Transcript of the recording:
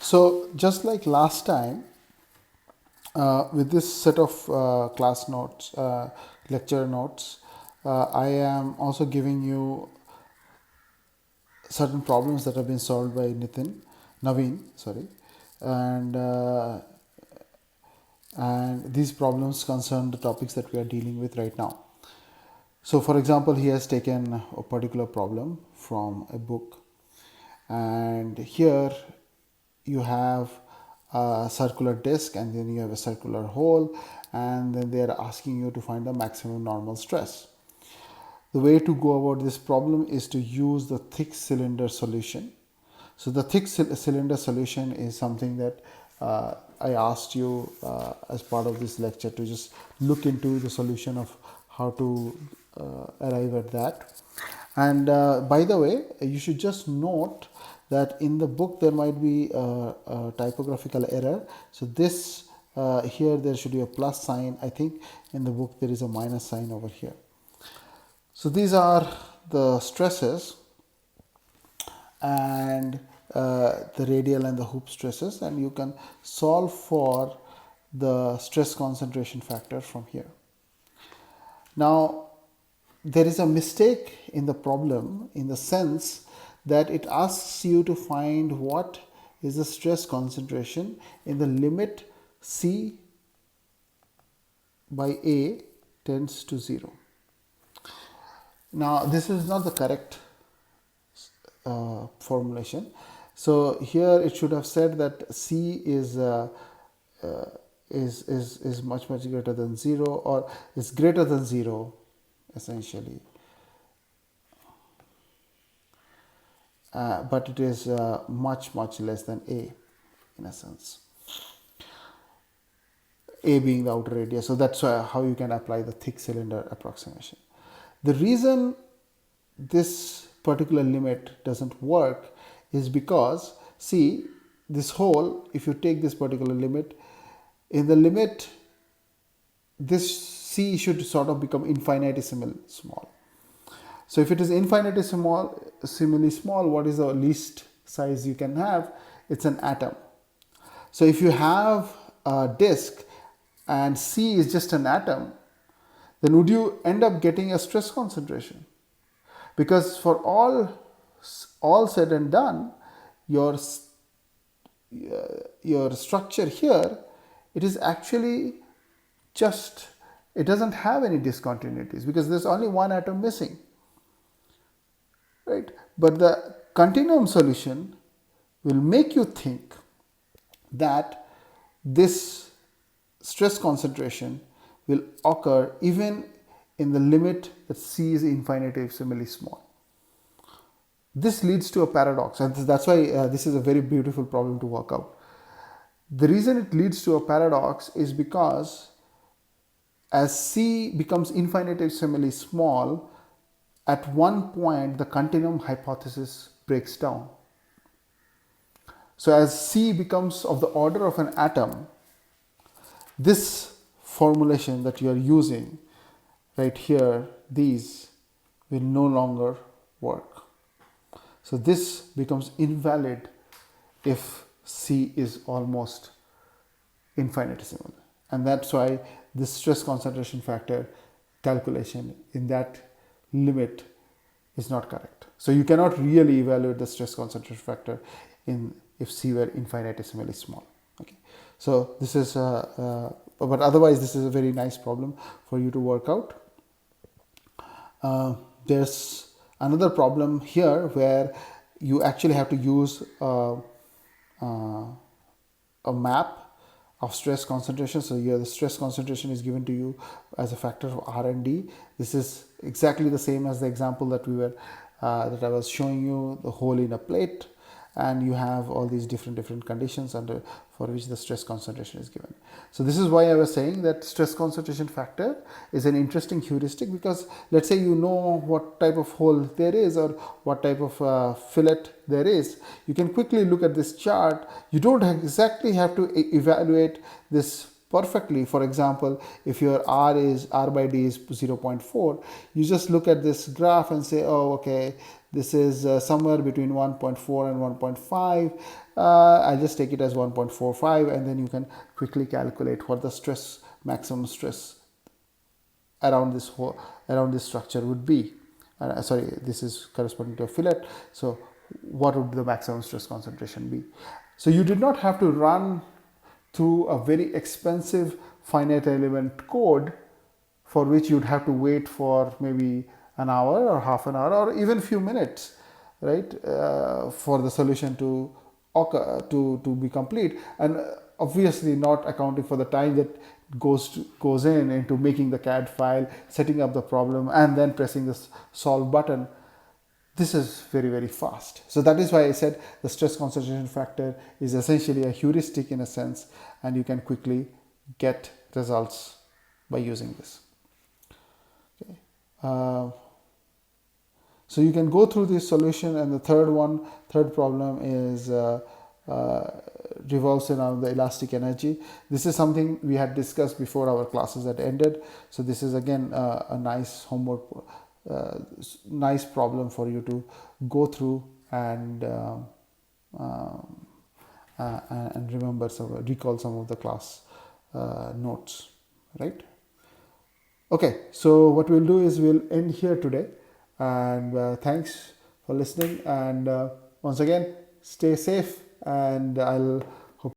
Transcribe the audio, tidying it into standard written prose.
So just like last time, with this set of class notes, lecture notes, I am also giving you certain problems that have been solved by Naveen, sorry, and uh, and these problems concern the topics that we are dealing with right now. So, for example, he has taken a particular problem from a book, and here you have a circular disc, and then you have a circular hole, and then they are asking you to find the maximum normal stress. The way to go about this problem is to use the thick cylinder solution. So the thick cylinder solution is something that I asked you as part of this lecture to just look into the solution of how to arrive at that. And by the way, you should just note that in the book there might be a typographical error. So this here there should be a plus sign. I think in the book there is a minus sign over here. So these are the stresses and the radial and the hoop stresses, and you can solve for the stress concentration factor from here. Now there is a mistake in the problem in the sense that it asks you to find what is the stress concentration in the limit C by A tends to 0. Now this is not the correct formulation. So here it should have said that C is much greater than 0, or is greater than 0 essentially, but it is much less than A in a sense, A being the outer radius. So that's how you can apply the thick cylinder approximation. The reason this particular limit doesn't work is because, see, this hole, if you take this particular limit, in the limit this C should sort of become infinitesimally small. So if it is infinitesimally small, what is the least size you can have? It's an atom. So if you have a disk and C is just an atom, then would you end up getting a stress concentration? Because for all said and done, your structure here, it is actually just, it doesn't have any discontinuities because there's only one atom missing, right? But the continuum solution will make you think that this stress concentration will occur even in the limit that C is infinitesimally small. This leads to a paradox, and that's why this is a very beautiful problem to work out. The reason it leads to a paradox is because as C becomes infinitesimally small, at one point the continuum hypothesis breaks down. So as C becomes of the order of an atom, this formulation that you are using right here, these will no longer work. So this becomes invalid if C is almost infinitesimal, and that's why this stress concentration factor calculation in that limit is not correct. So you cannot really evaluate the stress concentration factor in if C were infinitesimally small. Okay, so this is but otherwise this is a very nice problem for you to work out. There's another problem here where you actually have to use a map of stress concentration. So here the stress concentration is given to you as a factor of R and D. This is exactly the same as the example that that I was showing you, the hole in a plate, and you have all these different conditions under for which the stress concentration is given. So this is why I was saying that stress concentration factor is an interesting heuristic, because let's say you know what type of hole there is or what type of fillet there is, you can quickly look at this chart. You don't exactly have to evaluate this perfectly. For example, if your R by D is 0.4, you just look at this graph and say, oh, okay, This is somewhere between 1.4 and 1.5. I just take it as 1.45, and then you can quickly calculate what the stress, maximum stress around this structure would be. Sorry, this is corresponding to a fillet. So what would the maximum stress concentration be? So you did not have to run through a very expensive finite element code for which you'd have to wait for maybe an hour or half an hour or even few minutes, right, for the solution to occur, to be complete, and obviously not accounting for the time that goes in into making the CAD file, setting up the problem, and then pressing the solve button. This is very, very fast. So that is why I said the stress concentration factor is essentially a heuristic in a sense, and you can quickly get results by using this. Okay. So you can go through this solution, and the third problem is revolves around the elastic energy. This is something we had discussed before our classes had ended. So this is again a nice homework, nice problem for you to go through and remember recall some of the class notes, right? Okay, so what we'll do is we'll end here today, and thanks for listening, and once again, stay safe, and I'll